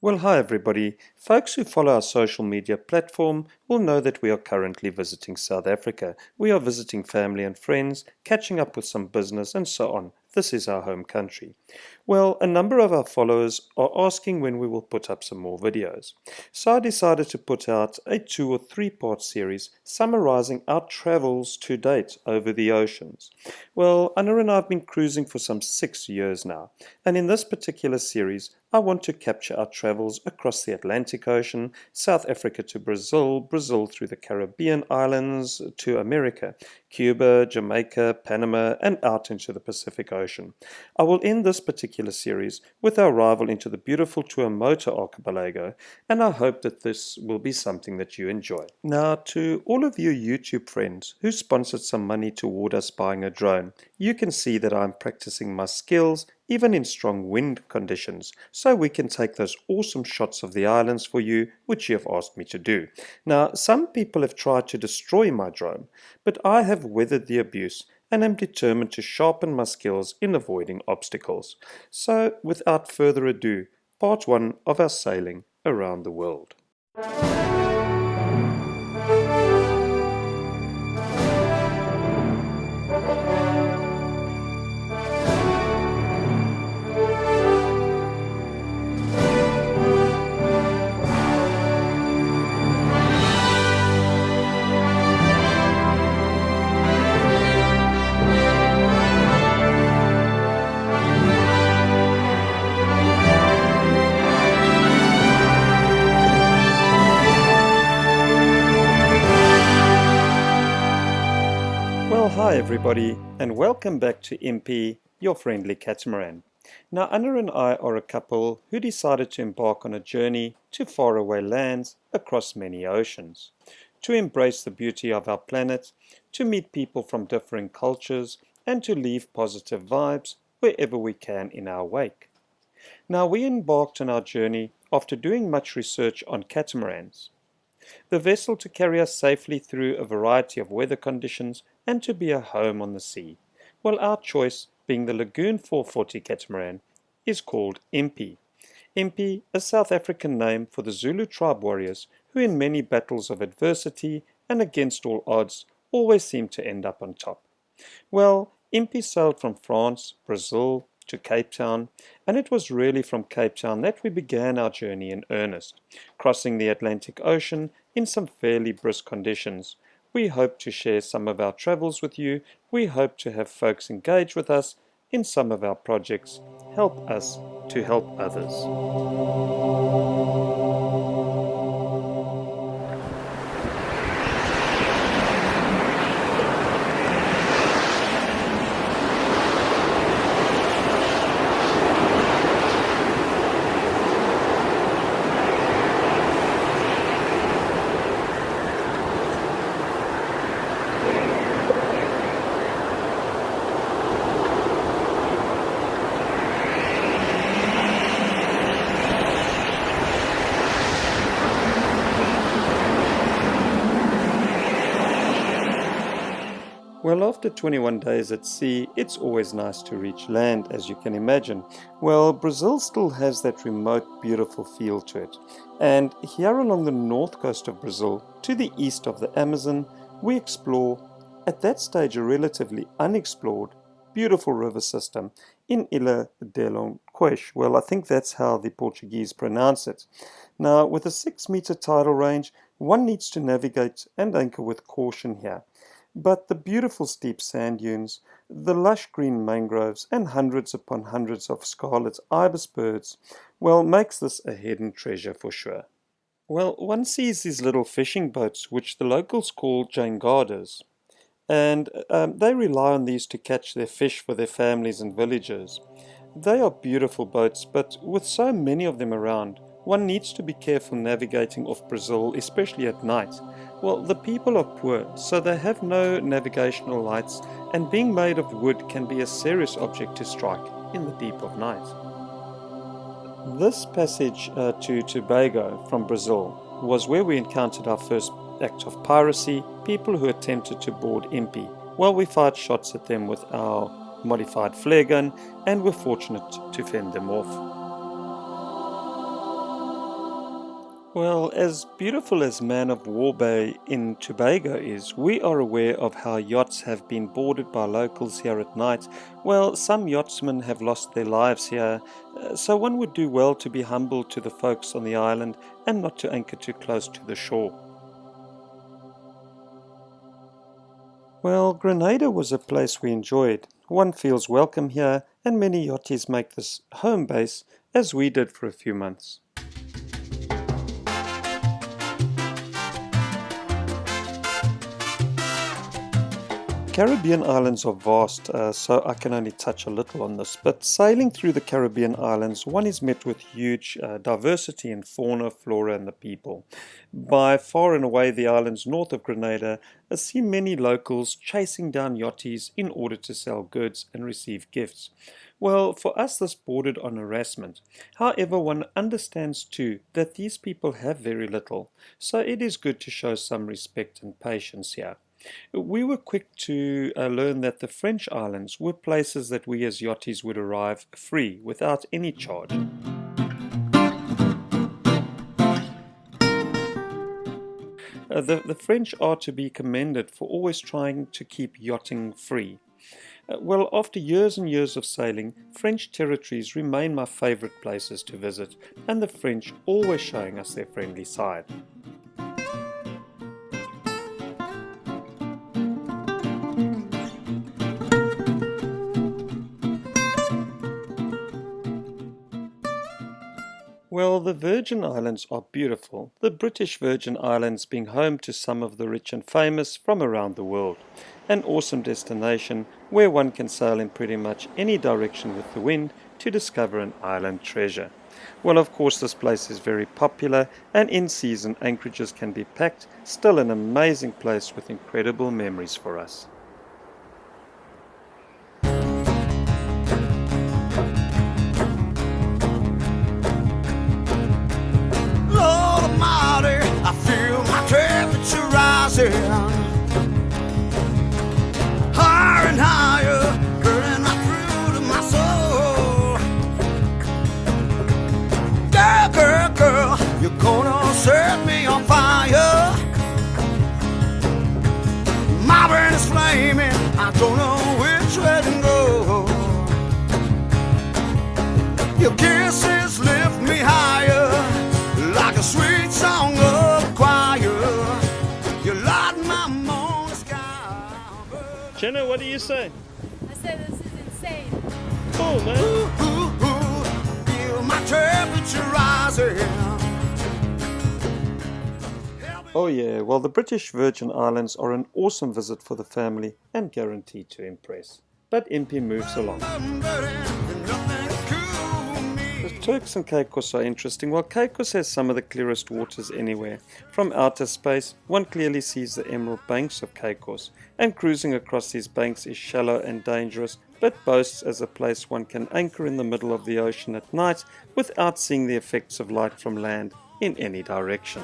Well, hi everybody. Folks who follow our social media platform will know that we are currently visiting South Africa. We are visiting family and friends, catching up with some business and so on. This is our home country. Well, a number of our followers are asking when we will put up some more videos. So I decided to put out a 2 or 3 part series summarizing our travels to date over the oceans. Well, Anna and I have been cruising for some 6 years now, and in this particular series I want to capture our travels across the Atlantic Ocean, South Africa to Brazil, Brazil through the Caribbean islands to America, Cuba, Jamaica, Panama, and out into the Pacific Ocean. I will end this particular series with our arrival into the beautiful Tuamotu archipelago, and I hope that this will be something that you enjoy. Now, to all of you YouTube friends who sponsored some money toward us buying a drone, you can see that I'm practicing my skills even in strong wind conditions, so we can take those awesome shots of the islands for you, which you have asked me to do. Now, some people have tried to destroy my drone, but I have weathered the abuse and am determined to sharpen my skills in avoiding obstacles. So, without further ado, part 1 of our sailing around the world. Well, hi everybody, and welcome back to Impi, your friendly catamaran. Now, Anna and I are a couple who decided to embark on a journey to faraway lands across many oceans, to embrace the beauty of our planet, to meet people from differing cultures, and to leave positive vibes wherever we can in our wake. Now, we embarked on our journey after doing much research on catamarans, the vessel to carry us safely through a variety of weather conditions and to be a home on the sea. Well, our choice, being the Lagoon 440 catamaran, is called Impi. Impi, a South African name for the Zulu tribe warriors who in many battles of adversity and against all odds always seem to end up on top. Well, Impi sailed from France, Brazil, to Cape Town, and it was really from Cape Town that we began our journey in earnest, crossing the Atlantic Ocean in some fairly brisk conditions. We hope to share some of our travels with you. We hope to have folks engage with us in some of our projects, help us to help others. Well, after 21 days at sea, it's always nice to reach land, as you can imagine. Well, Brazil still has that remote, beautiful feel to it. And here along the north coast of Brazil, to the east of the Amazon, we explore, at that stage a relatively unexplored, beautiful river system in Ilha del Queijo. Well, I think that's how the Portuguese pronounce it. Now, with a 6-meter tidal range, one needs to navigate and anchor with caution here. But the beautiful steep sand dunes, the lush green mangroves, and hundreds upon hundreds of scarlet ibis birds, well, makes this a hidden treasure for sure. Well, one sees these little fishing boats, which the locals call jangadas, and they rely on these to catch their fish for their families and villagers. They are beautiful boats, but with so many of them around, one needs to be careful navigating off Brazil, especially at night. Well, the people are poor, so they have no navigational lights, and being made of wood can be a serious object to strike in the deep of night. This passage to Tobago from Brazil was where we encountered our first act of piracy, people who attempted to board Impi. Well, we fired shots at them with our modified flare gun and were fortunate to fend them off. Well, as beautiful as Man of War Bay in Tobago is, we are aware of how yachts have been boarded by locals here at night. Well, some yachtsmen have lost their lives here, so one would do well to be humble to the folks on the island and not to anchor too close to the shore. Well, Grenada was a place we enjoyed. One feels welcome here, and many yachties make this home base, as we did for a few months. Caribbean islands are vast, so I can only touch a little on this. But sailing through the Caribbean islands, one is met with huge diversity in fauna, flora, and the people. By far and away, the islands north of Grenada see many locals chasing down yachties in order to sell goods and receive gifts. Well, for us, this bordered on harassment. However, one understands too that these people have very little, so it is good to show some respect and patience here. We were quick to learn that the French islands were places that we as yachties would arrive free, without any charge. The French are to be commended for always trying to keep yachting free. Well, after years and years of sailing, French territories remain my favorite places to visit, and the French always showing us their friendly side. Well, the Virgin Islands are beautiful, the British Virgin Islands being home to some of the rich and famous from around the world. An awesome destination where one can sail in pretty much any direction with the wind to discover an island treasure. Well, of course, this place is very popular, and in season anchorages can be packed, still an amazing place with incredible memories for us. Temperature rising higher and higher, burning right through to my soul. Girl, girl, girl, you're gonna set me on fire. My brain is flaming, I don't know which way to go. Your kisses lift me higher, like a sweet song of choir. You light my morning sky. Jenna, what do you say? I said this is insane. Cool, man. Ooh, ooh, ooh, feel my temperature rising. Oh yeah, well, the British Virgin Islands are an awesome visit for the family and guaranteed to impress. But Impi moves along. The Turks and Caicos are interesting. While Caicos has some of the clearest waters anywhere. From outer space, one clearly sees the emerald banks of Caicos, and cruising across these banks is shallow and dangerous, but boasts as a place one can anchor in the middle of the ocean at night without seeing the effects of light from land in any direction.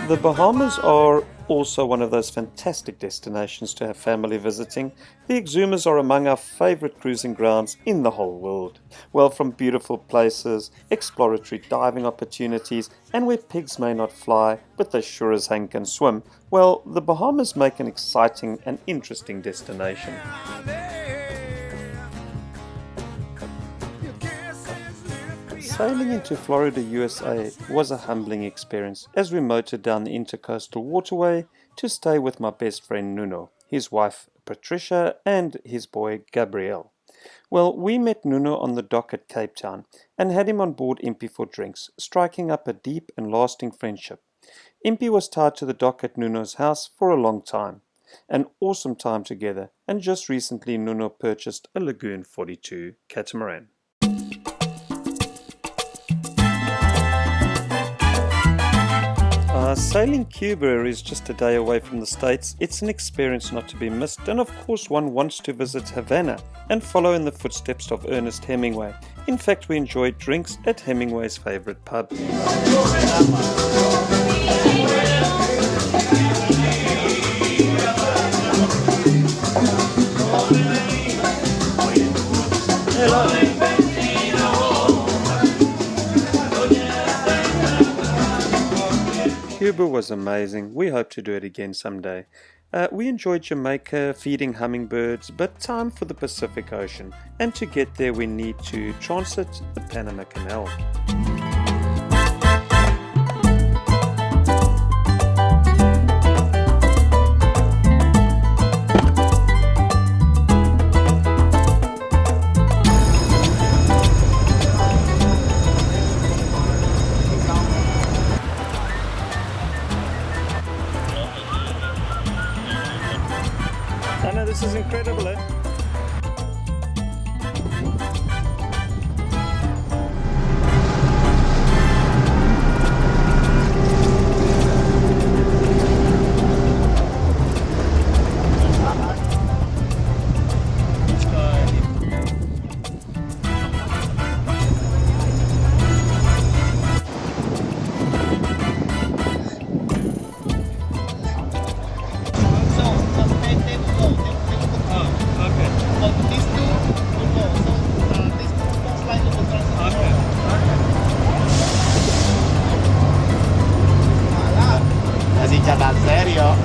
The Bahamas are also one of those fantastic destinations to have family visiting. The Exumas are among our favorite cruising grounds in the whole world. Well, from beautiful places, exploratory diving opportunities, and where pigs may not fly, but they sure as hang can swim, well, the Bahamas make an exciting and interesting destination. Sailing into Florida, USA was a humbling experience as we motored down the intercoastal waterway to stay with my best friend Nuno, his wife Patricia, and his boy Gabriel. Well, we met Nuno on the dock at Cape Town and had him on board Impi for drinks, striking up a deep and lasting friendship. Impi was tied to the dock at Nuno's house for a long time. An awesome time together, and just recently Nuno purchased a Lagoon 42 catamaran. Sailing Cuba is just a day away from the States. It's an experience not to be missed, and of course one wants to visit Havana and follow in the footsteps of Ernest Hemingway. In fact, we enjoyed drinks at Hemingway's favorite pub. Cuba was amazing. We hope to do it again someday. We enjoyed Jamaica, feeding hummingbirds, but time for the Pacific Ocean. And to get there we need to transit the Panama Canal. Anna, this is incredible, eh? Así ya tan serio.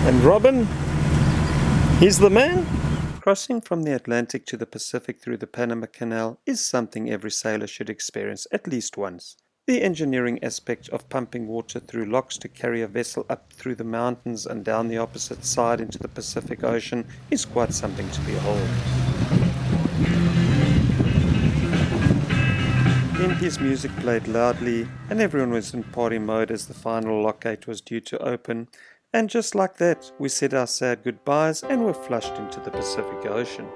And Robin, he's the man. Crossing from the Atlantic to the Pacific through the Panama Canal is something every sailor should experience at least once. The engineering aspect of pumping water through locks to carry a vessel up through the mountains and down the opposite side into the Pacific Ocean is quite something to behold. Impi's music played loudly and everyone was in party mode as the final lock gate was due to open. And just like that, we said our sad goodbyes and were flushed into the Pacific Ocean.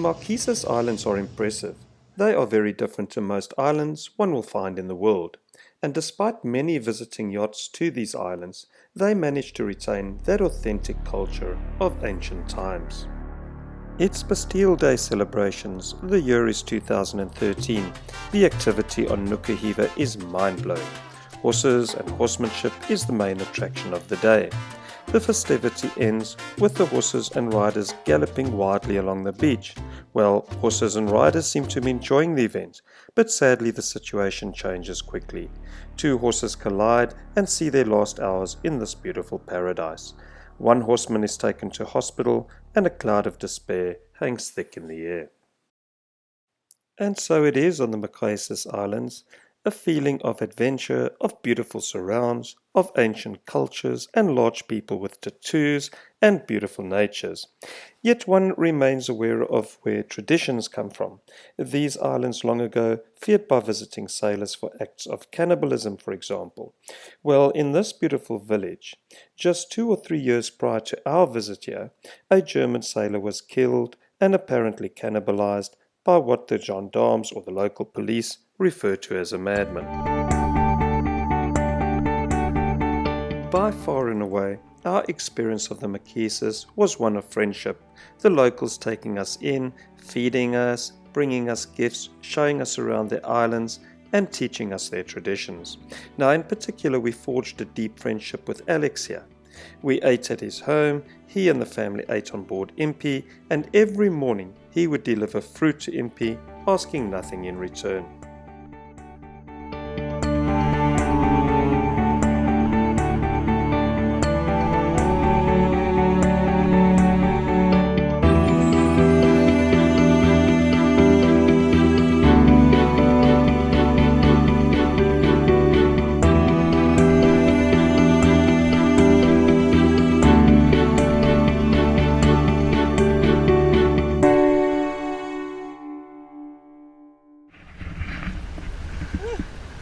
Marquesas Islands are impressive. They are very different to most islands one will find in the world, and despite many visiting yachts to these islands, they manage to retain that authentic culture of ancient times. It's Bastille Day celebrations. The year is 2013. The activity on Nukuhiva is mind-blowing. Horses and horsemanship is the main attraction of the day. The festivity ends with the horses and riders galloping wildly along the beach. Well, horses and riders seem to be enjoying the event, but sadly the situation changes quickly. Two horses collide and see their last hours in this beautiful paradise. One horseman is taken to hospital and a cloud of despair hangs thick in the air. And so it is on the Marquesas Islands. A feeling of adventure, of beautiful surrounds, of ancient cultures and large people with tattoos and beautiful natures. Yet one remains aware of where traditions come from. These islands long ago feared by visiting sailors for acts of cannibalism, for example. Well, in this beautiful village, just 2 or 3 years prior to our visit here, a German sailor was killed and apparently cannibalized by what the gendarmes or the local police refer to as a madman. By far and away, our experience of the Marquesas was one of friendship, the locals taking us in, feeding us, bringing us gifts, showing us around their islands, and teaching us their traditions. Now, in particular, we forged a deep friendship with Alex here. We ate at his home, he and the family ate on board Impi, and every morning he would deliver fruit to Impi, asking nothing in return.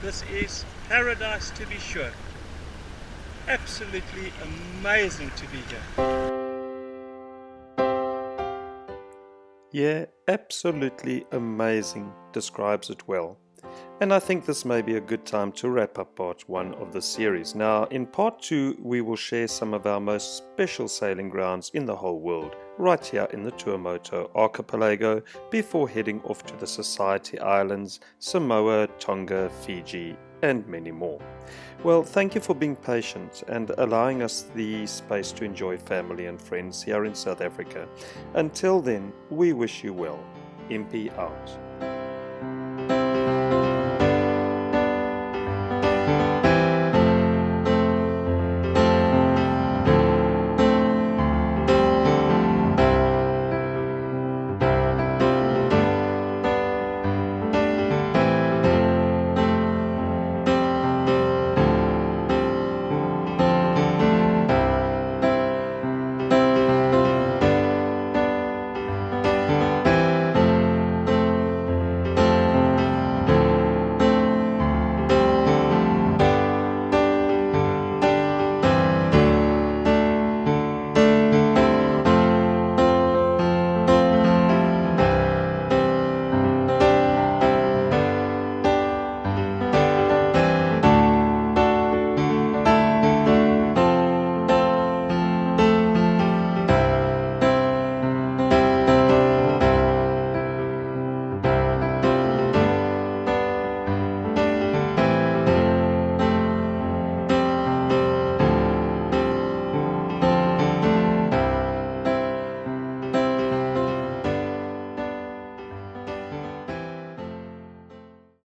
This is paradise to be sure. Absolutely amazing to be here. Yeah, absolutely amazing describes it well. And I think this may be a good time to wrap up part 1 of the series. Now, in part 2, we will share some of our most special sailing grounds in the whole world, right here in the Tuamotu archipelago, before heading off to the Society Islands, Samoa, Tonga, Fiji, and many more. Well, thank you for being patient and allowing us the space to enjoy family and friends here in South Africa. Until then, we wish you well. Impi out.